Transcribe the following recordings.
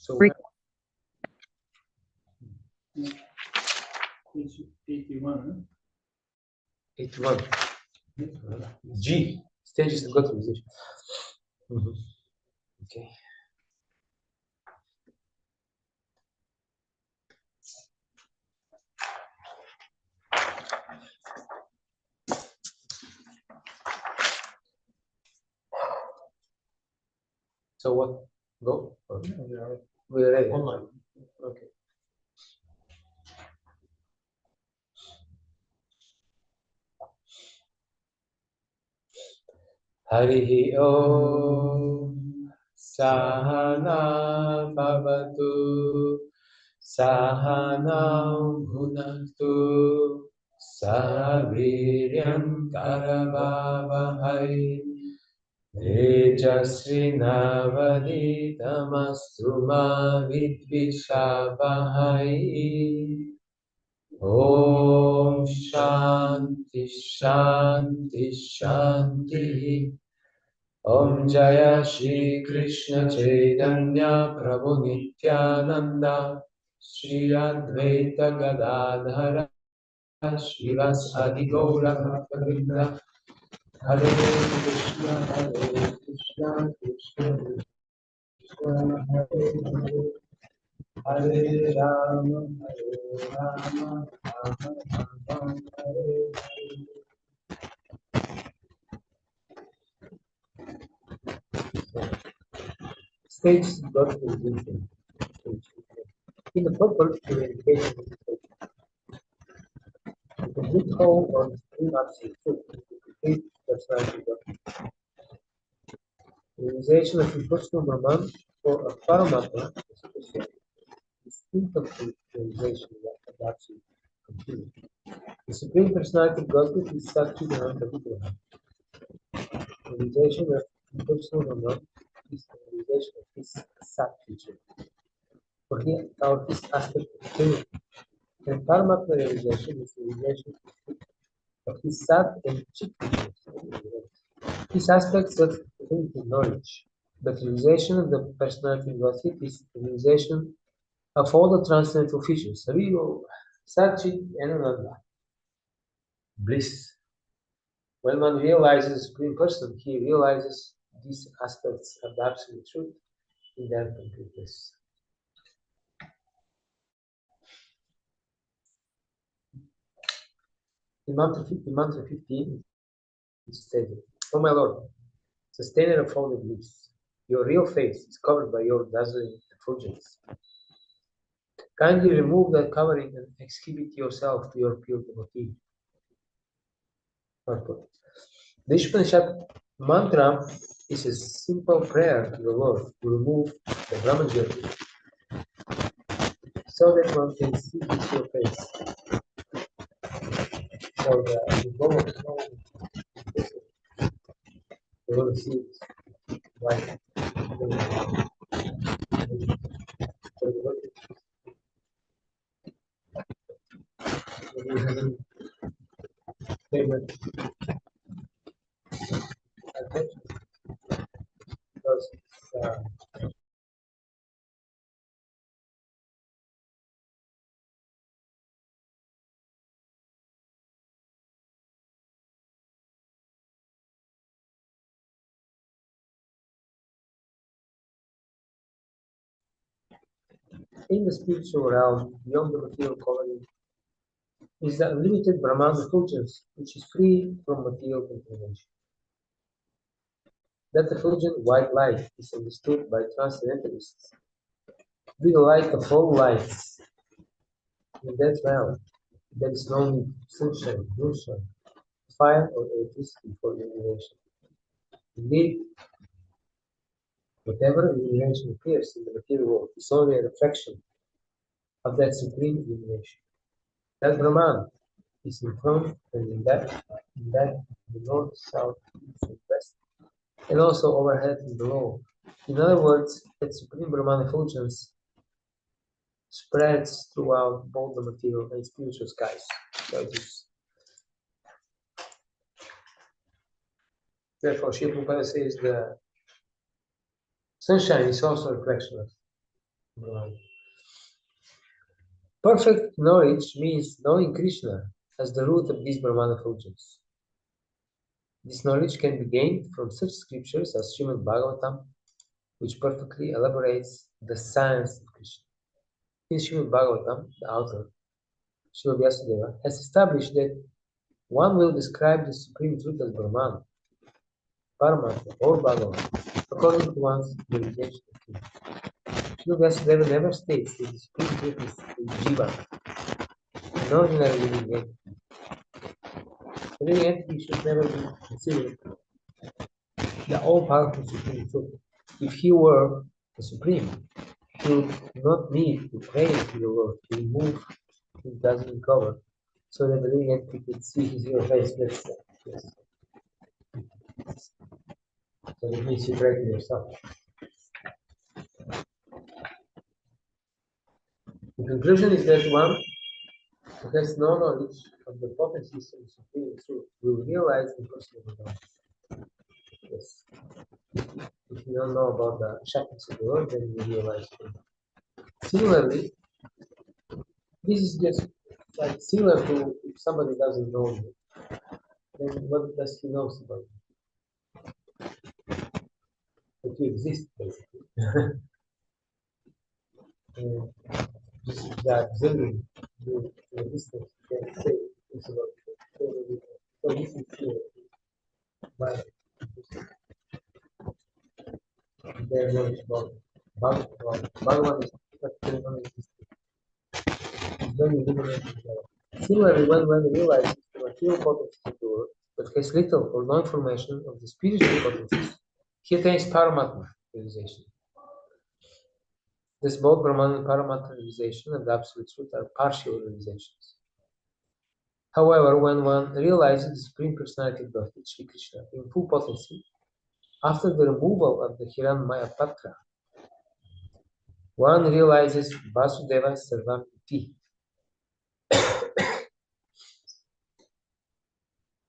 So Page 81. 81. G. Stages of God realization. Okay. So what? Go? Okay. We're ready. Online. Okay. Harihi Om Sahana Bhavatu Sahana Bhunaktu Saviryam Karavavahai Tejasvinavaditamastu ma vidvishavahai. Om Shanti Shanti Shanti. Om Jaya Shri Krishna Chaitanya Prabhu Nityananda Shri Advaita Gadadhara Srivasadi Gaura Bhakta Hare Krishna Krishna Krishna Hare Hare Hare Rama Rama Rama Hare Hare. Stage got to be in the proper communication with the complete whole or three absolute truth, the complete personality document. The realization of impersonal Brahman for a Paramatma is incomplete realization of the absolute complete. The Supreme Personality of Godhead is Sakti Vigraha. The realization of impersonal Brahman is the realization of his Sakti truth. For here, our his aspect of truth. And Paramatma realization is the realization of his Sat and Chit features. These aspects that pertain to knowledge. But realization of the personality of Godhead is the realization of all the transcendental features. Hariyo, Sat, Chit, and Ananda. Bliss. When one realizes the Supreme Person, he realizes these aspects of the Absolute Truth in their complete bliss. In mantra 15, it's stated, "O my Lord, sustainer of all the bliss, your real face is covered by your dazzling effulgence. Kindly remove that covering and exhibit yourself to your pure devotee." The Īśopaniṣad mantra is a simple prayer to the Lord to remove the Brahman jyoti so that one can see your face. So the goal of snow you will see it white. Because in the spiritual realm, beyond the material quality, is the unlimited Brahman effulgence, which is free from material contamination. That effulgent white light is understood by transcendentalists to be the light of all lights. In that realm, there is no need for sunshine, moonshine, fire, or electricity for illumination. Indeed, whatever illumination appears in the material world is only a reflection of that supreme illumination. That Brahman is in front and in back, the north, south, east, and west, and also overhead and below. In other words, that supreme Brahman effulgence spreads throughout both the material and spiritual skies. So it is. Therefore, Śrīla Prabhupada says the sunshine is also a reflection of Perfect knowledge means knowing Krishna as the root of these Brahmana effulgence. This knowledge can be gained from such scriptures as Srimad Bhagavatam, which perfectly elaborates the science of Krishna. In Srimad Bhagavatam, the author, Śrī Īśopaniṣad, has established that one will describe the supreme truth as Brahman, Paramatma, or Bhagavan, according to one's realization of him. Śrī Īśopaniṣad never states that the supreme truth is Jiva, an ordinary living entity. The living entity should never be considered the all-powerful supreme truth. If he were the supreme, he would not need to pray to the Lord to remove his dazzling cover so that the living entity could see his real face. Yes. So it means you pray to yourself. The conclusion is that one who has no knowledge of the potencies of the supreme truth will realize the person of God. Yes. If you don't know about the shaktis of the Lord, then you realize it. Similarly, this is just like similar to if somebody doesn't know you, then what does he know about you? That you exist, basically. Just the observing the distance can say things about you. So this is here. But their knowledge about Bhagavan is very liberating. Similarly, when one realizes the material potencies of the world, but has little or no information of the spiritual potencies, he attains Paramatma realization. This both Brahman and Paramatma realization and the Absolute Truth are partial realizations. However, when one realizes the Supreme Personality of Godhead, Shri Krishna, in full potency, after the removal of the Hiranmaya Patra, one realizes Vasudeva Sarvam Iti.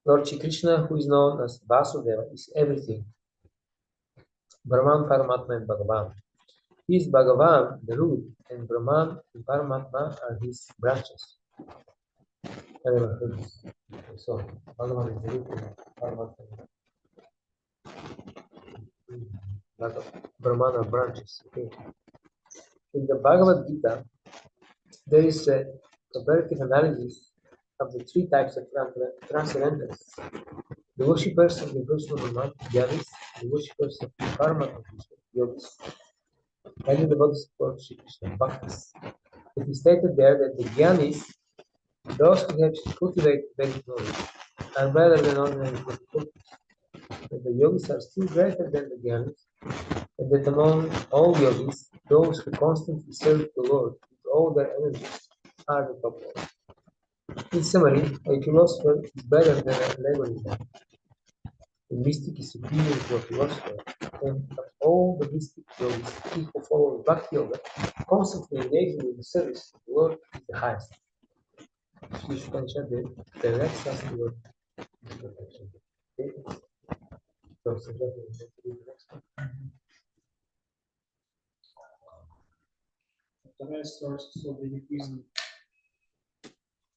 Lord Shri Krishna, who is known as Vasudeva, is everything. Brahman, Paramatma, and Bhagavan. He is Bhagavan, the root, and Brahman and Paramatma are his branches. I never heard this. So, Bhagavan is the root and Paramatma. Brahman are branches. Okay. In the Bhagavad Gita, there is a comparative analysis of the three types of transcendence. The worshippers of the personal Brahman, Jnanis, the worshippers of Paramatma, Yogis, and the devotees of Lord Shri Krishna, Bhaktas. It is stated there that the Jnanis, those who have cultivated Vedic knowledge, are better than ordinary devotees. That the Yogis are still greater than the Jnanis, and that among all Yogis, those who constantly serve the Lord with all their energies are the top ones. In summary, a philosopher is better than a laboring man. A mystic is superior to a philosopher, and of all the mystic yogis, he who follows bhakti-yoga, constantly engaging in the service of the Lord, is the highest. Śrī Īśopaniṣad directs us toward this perfection. Okay? So, the next one. Вторая source of the Hinduism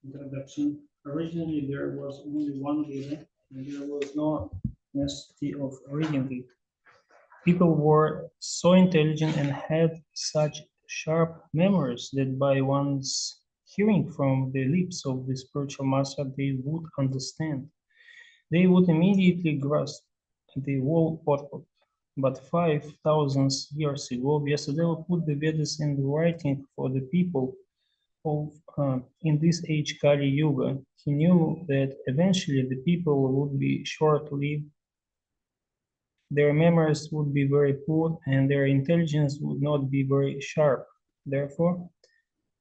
introduction. Originally, there was only one Veda, and there was no necessity of reading it. People were so intelligent and had such sharp memories that by once hearing from the lips of the spiritual master, they would understand. They would immediately grasp the whole purport. But 5,000 years ago, Vyasadeva put the Vedas in writing for the people of in this age Kali Yuga. He knew that eventually the people would be short-lived, their memories would be very poor, and their intelligence would not be very sharp. Therefore,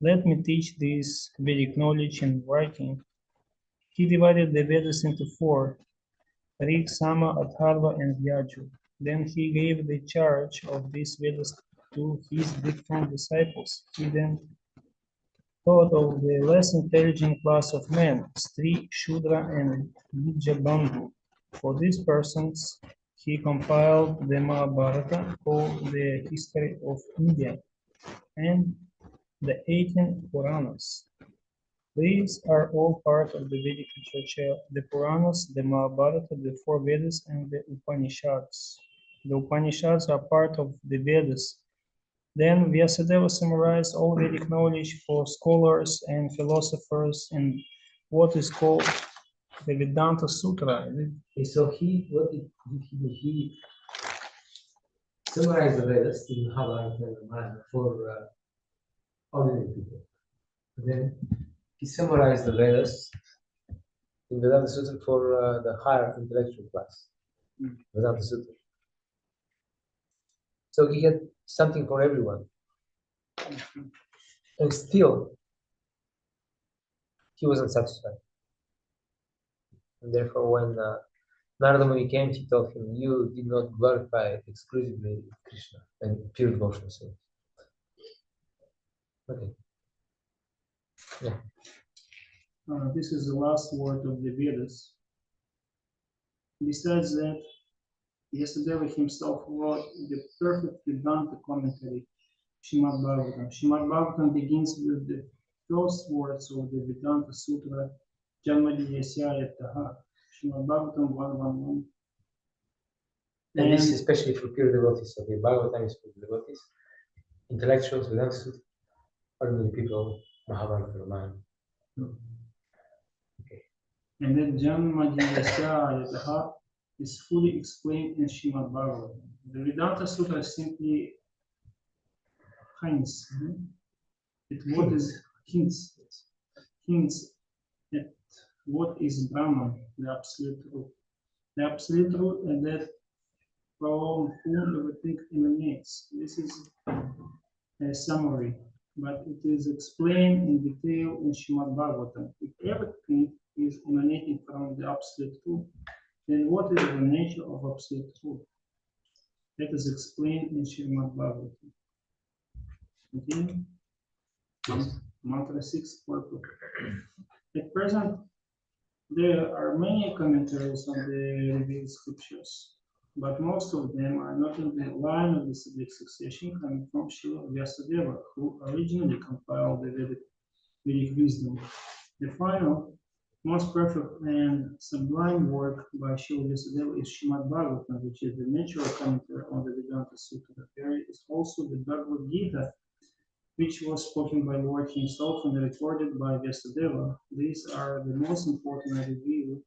let me teach this Vedic knowledge in writing. He divided the Vedas into four: Rig, Sama, Atharva, and Yajur. Then he gave the charge of these Vedas to his different disciples. He then thought of the less intelligent class of men, Strī, Shudra, and Nijabandhu. For these persons, he compiled the Mahabharata, or the history of India. and the 18 Puranas. These are all part of the Vedic literature: the Puranas, the Mahabharata, the four Vedas, and the Upanishads. The Upanishads are part of the Vedas. Then Vyasadeva summarized all Vedic knowledge for scholars and philosophers in what is called the Vedanta Sutra. So what did he do? He summarized the Vedas in Mahabharata and Ramayana for ordinary people. Then he summarized the Vedas in Vedanta Sutra for the higher intellectual class. Vedanta Sutra. So he had something for everyone. And still, he wasn't satisfied. And therefore, when Narada Muni came, he told him, "You did not glorify exclusively Krishna and pure devotional service." Okay. Yeah. This is the last word of the Vedas. Besides that, Vyasadeva himself wrote the perfect Vedanta commentary, Śrīmad Bhagavatam. Śrīmad Bhagavatam begins with the first words of the Vedanta Sutra, Janmadhyasya Taha, Śrīmad Bhagavatam 111. And this is especially for pure devotees. Okay, Bhagavatam is for devotees, intellectuals, Vedanta Sutra, ordinary people, Mahabharata, Ramayana. Okay. And then Janmadhyasya Taha is fully explained in Śrīmad Bhagavatam. The Vedanta Sutra is simply hints. Hints at what is Brahman, the absolute truth. The absolute truth, and that from whom everything emanates. This is a summary, but it is explained in detail in Śrīmad Bhagavatam. If everything is emanating from the absolute truth, then what is the nature of absolute truth? That is explained in Śrīmad Bhagavatam. Continue. Yes. Mantra 6, purport. At present, there are many commentaries on the revealed scriptures, but most of them are not in the line of the Vedic succession coming from Srila Vyasadeva, who originally compiled the Vedic wisdom. The final, most perfect and sublime work by Srila Vyasadeva is Śrīmad Bhagavatam, which is the natural commentary on the Vedanta Sutra. There is also the Bhagavad Gita, which was spoken by Lord himself and recorded by Vyasadeva. These are the most important revealed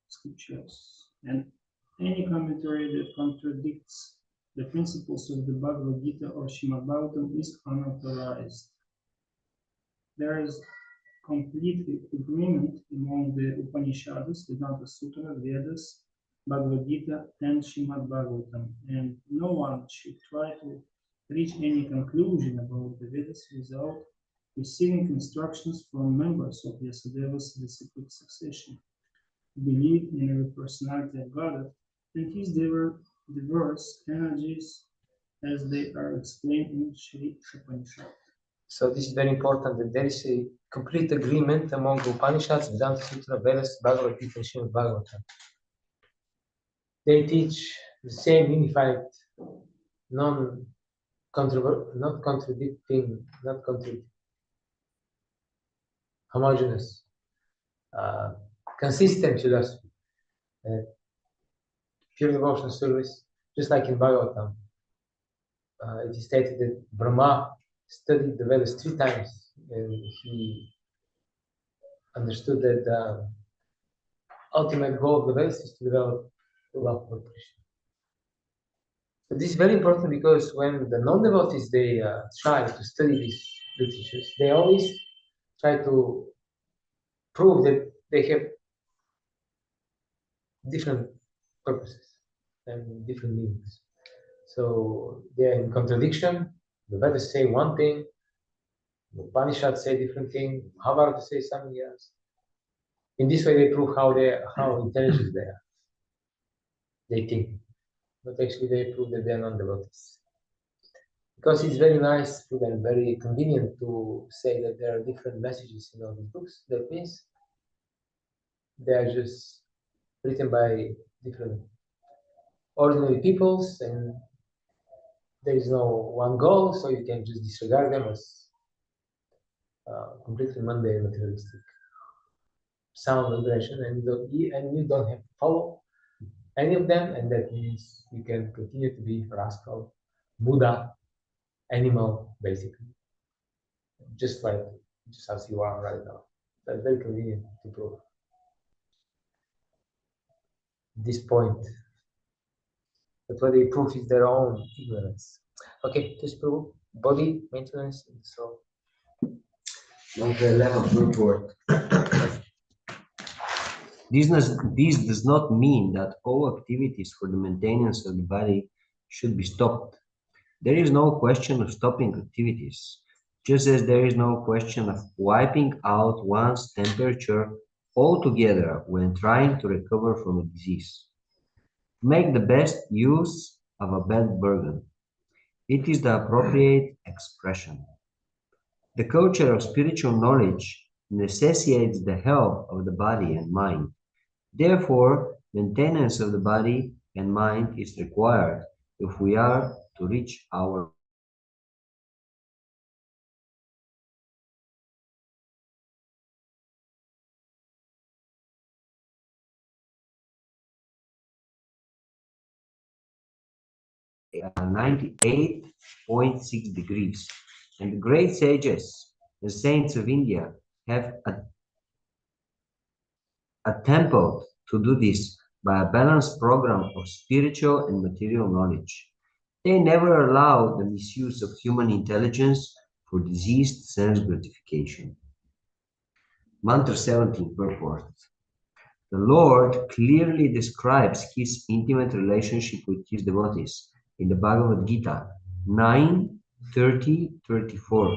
scriptures. And any commentary that contradicts the principles of the Bhagavad Gita or Śrīmad Bhagavatam is unauthorized. There is complete agreement among the Upanishads, Vedanta Sutra, Vedas, Bhagavad Gita, and Śrīmad Bhagavatam, and no one should try to reach any conclusion about the Vedas without receiving instructions from members of Vyasadeva's disciplic succession, who believe in every personality of God and his diverse energies as they are explained in Śrī Īśopaniṣad. So this is very important that there is a complete agreement among the Upanishads, Vedanta Sutra, Vedas, Bhagavad Gita, and Śrīmad Bhagavatam. They teach the same unified, not contradicting, homogeneous, consistent philosophy. Pure devotional service, just like in Bhagavatam. It is stated that Brahma studied the Vedas 3 times, and he understood that the ultimate goal of the Vedas is to develop the love for Krishna. But this is very important because when the non-devotees they try to study these literatures, they always try to prove that they have different purposes and different meanings. So they are in contradiction. The Vedas say one thing, the Upanishads say different thing, Mahabharata say something else. In this way, they prove how intelligent they are. They think, but actually they prove that they are non-devotees. Because it's very nice to them, very convenient to say that there are different messages in all these books. That means they are just written by different ordinary peoples, and there is no one goal, so you can just disregard them as completely mundane, materialistic sound vibration, and you don't have to follow any of them, and that means you can continue to be rascal, Buddha, animal, basically, just as you are right now. That's very convenient to prove this point. But what they prove is their own ignorance. Okay, just prove body maintenance and so. On the 11th report. This does not mean that all activities for the maintenance of the body should be stopped. There is no question of stopping activities, just as there is no question of wiping out one's temperature altogether when trying to recover from a disease. Make the best use of a bad bargain. It is the appropriate expression. The culture of spiritual knowledge necessitates the health of the body and mind. Therefore, maintenance of the body and mind is required if we are to reach our at 98.6 degrees. And the great sages and saints of India have attempted to do this by a balanced program of spiritual and material knowledge. They never allow the misuse of human intelligence for diseased sense gratification. Mantra 17 purport. The Lord clearly describes his intimate relationship with his devotees in the Bhagavad Gita 9:30-34.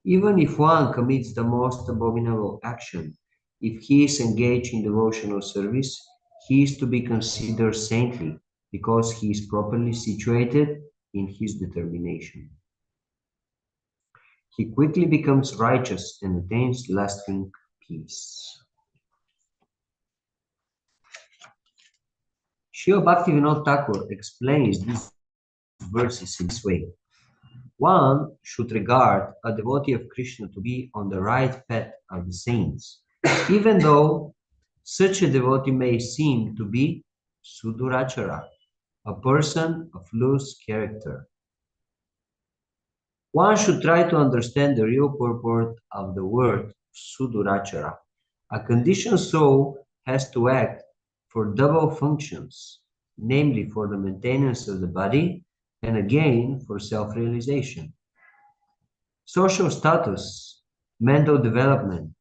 Even if one commits the most abominable action, if he is engaged in devotional service, he is to be considered saintly because he is properly situated in his determination. He quickly becomes righteous and attains lasting peace. Srila Bhaktivinoda Thakur explains these verses in this way. One should regard a devotee of Krishna to be on the right path of the saints, even though such a devotee may seem to be Sudurachara, a person of loose character. One should try to understand the real purport of the word Sudurachara. A conditioned soul has to act for double functions, namely for the maintenance of the body and again for self-realization. Social status, mental development,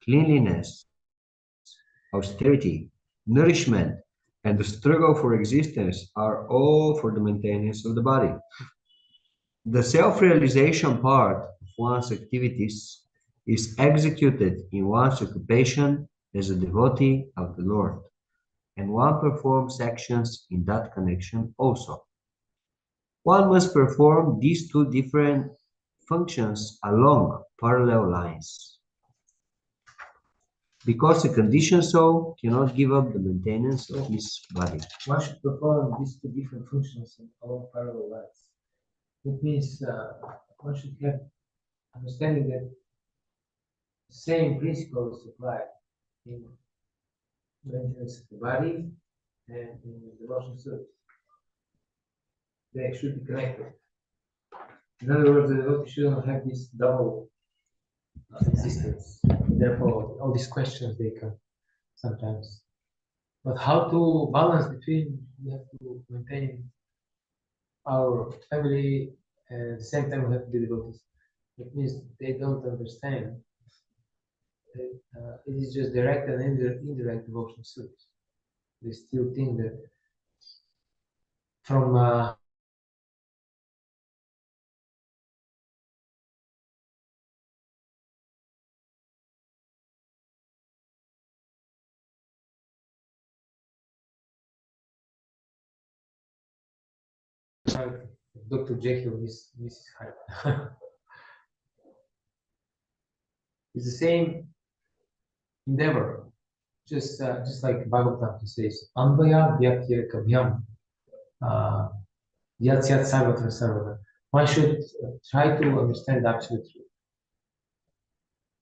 cleanliness, austerity, nourishment, and the struggle for existence are all for the maintenance of the body. The self-realization part of one's activities is executed in one's occupation as a devotee of the Lord, and one performs actions in that connection also. One must perform these two different functions along parallel lines. Because a conditioned soul cannot give up the maintenance of his body. One should perform these two different functions along parallel lines. It means one should have understanding that the same principles apply in maintenance of the body and in devotional service. They should be connected. In other words, the devotee shouldn't have this double existence. Therefore, all these questions they come sometimes. But how to balance between, we have to maintain our family and at the same time we have to be devotees. It means they don't understand that it is just direct and indirect devotional service. They still think that from Dr. Jekyll, Mrs. Hyde. It's the same endeavor, just like Bhagavatam says, Anvaya Vyakya Kabhyam. Yat Yat Sarvatra Sarvata. One should try to understand absolute truth.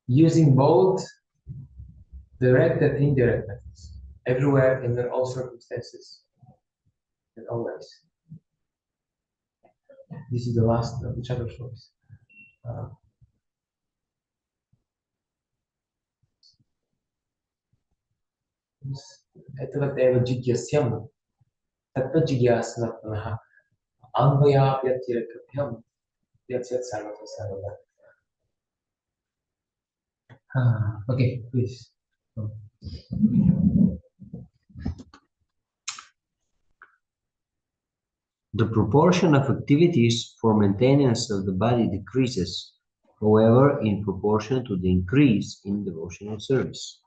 Using both direct and indirect methods, everywhere, in all circumstances, and always. This is the last of the chapter choice. Etavateva jigyasyam tattva jigyasanattanaha anvayapyatyakabhyam yat yat sarvata sarvata. Okay, please. The proportion of activities for maintenance of the body decreases, however, in proportion to the increase in devotional service.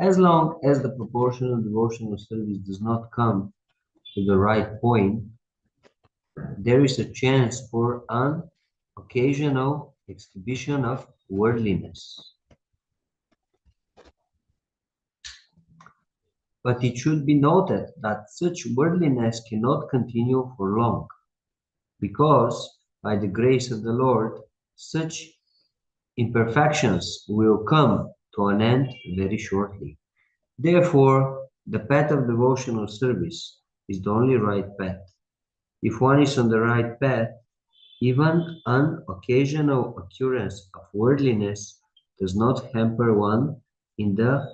As long as the proportion of devotional service does not come to the right point, there is a chance for an occasional exhibition of worldliness. But it should be noted that such worldliness cannot continue for long, because by the grace of the Lord, such imperfections will come to an end very shortly. Therefore, the path of devotional service is the only right path. If one is on the right path, even an occasional occurrence of worldliness does not hamper one in the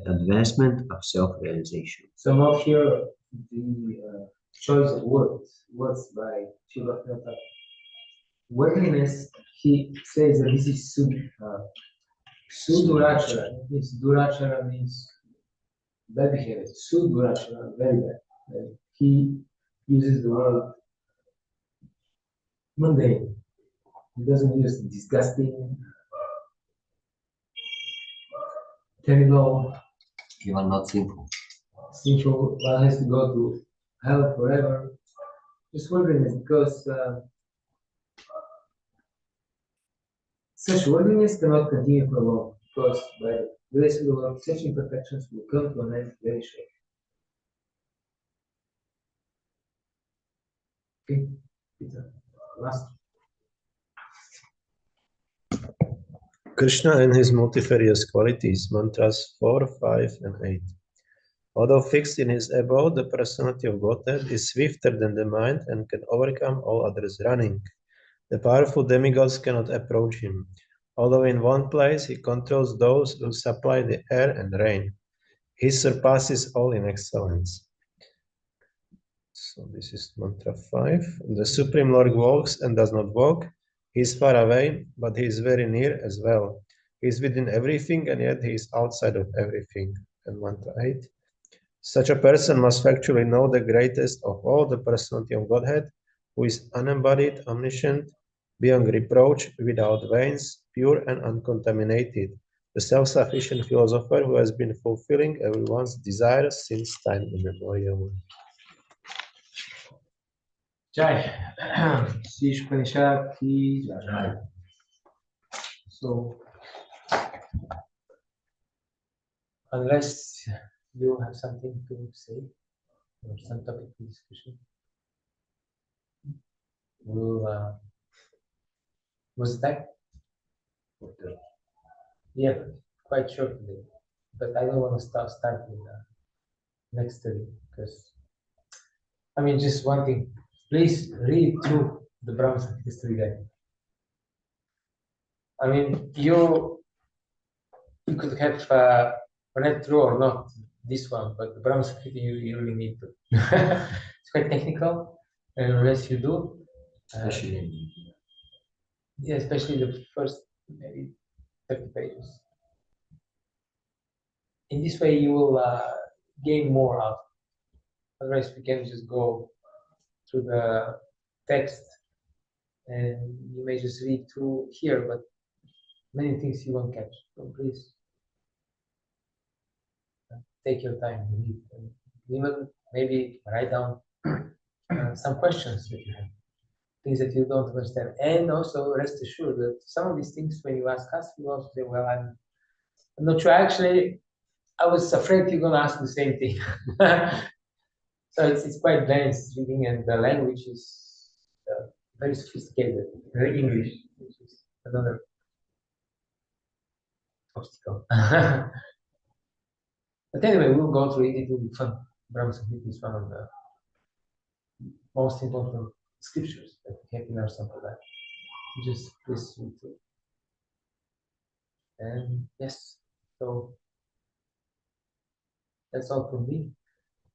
advancement of self-realization. So now here the choice of words by Shiva Prabhupada. Worldliness, he says that this is Sudurachara. Durachara means bad behavior. Sudurachara, very bad. He uses the word mundane. He doesn't use disgusting, terrible, even not sinful. Sinful, one has to go to hell forever. Just worldliness, because such worldliness cannot continue for long, because by the grace of the Lord, such imperfections will come to an end very shortly. Okay, Peter, last. Krishna and his multifarious qualities, mantras 4, 5, and 8. Although fixed in his abode, the personality of Godhead is swifter than the mind and can overcome all others running. The powerful demigods cannot approach him. Although in one place, he controls those who supply the air and rain. He surpasses all in excellence. So this is mantra 5. The Supreme Lord walks and does not walk. He is far away, but he is very near as well. He is within everything, and yet he is outside of everything. And mantra 8. Such a person must factually know the greatest of all, the personality of Godhead, who is unembodied, omniscient, beyond reproach, without veins, pure and uncontaminated, the self-sufficient philosopher who has been fulfilling everyone's desires since time immemorial. Jai. Śrī Īśopaniṣad ki Jai. So, unless you have something to say or some topic for discussion, we'll was that? Yeah, quite short today. But I don't want to start with the next study, because I mean, just one thing. Please read through the Brahma history guide. I mean, you could have read through or not this one, but the Brahma you really need to. It's quite technical, and unless you do, yeah, especially the first maybe 30 pages. In this way, you will gain more out. Otherwise, we can just go through the text, and you may just read through here, but many things you won't catch. So please take your time to read, and even maybe write down some questions that you have, things that you don't understand. And also rest assured that some of these things, when you ask us, you also say, well, I'm not sure. Actually, I was afraid you're going to ask the same thing. So it's quite dense reading, and the language is very sophisticated, very English, which is another obstacle. But anyway, we'll go through it. It will be fun. Brahma Samhita is one of the most important scriptures that we have in our Sampradaya. Just listen to it. And yes, so that's all from me.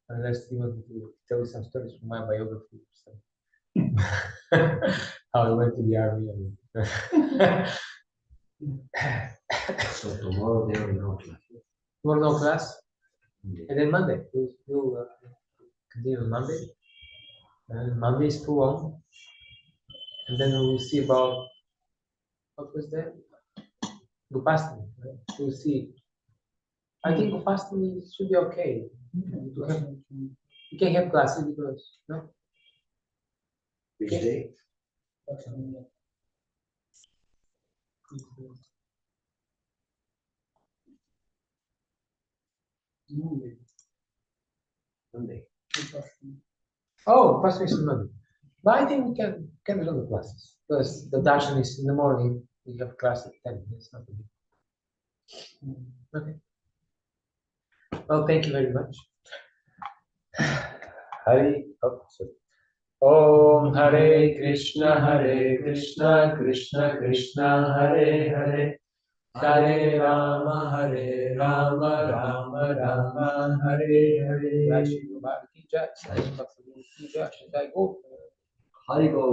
Unless you want me to tell you some stories from my biography or something. How I went to the army. So tomorrow there will be no class. Tomorrow no class. And then Monday. We'll continue on Monday. And Monday is full on. And then we'll see about what was that? Gopastami. Right? We'll see. I think Gopastami should be okay. You can have classes because no. Which day? Monday. Oh, Gopastami is on Monday. But I think we can do the classes because the darshan is in the morning. We have class at 10. It's not a big. Okay. Well, thank you very much. Om Hare Krishna, Krishna Krishna, Hare Hare, Hare Rama, Rama Rama, Hare Hare. Jai Shri Bhakti, Jai Sai Bhakti, Jai Shri Jai Go. Haribo.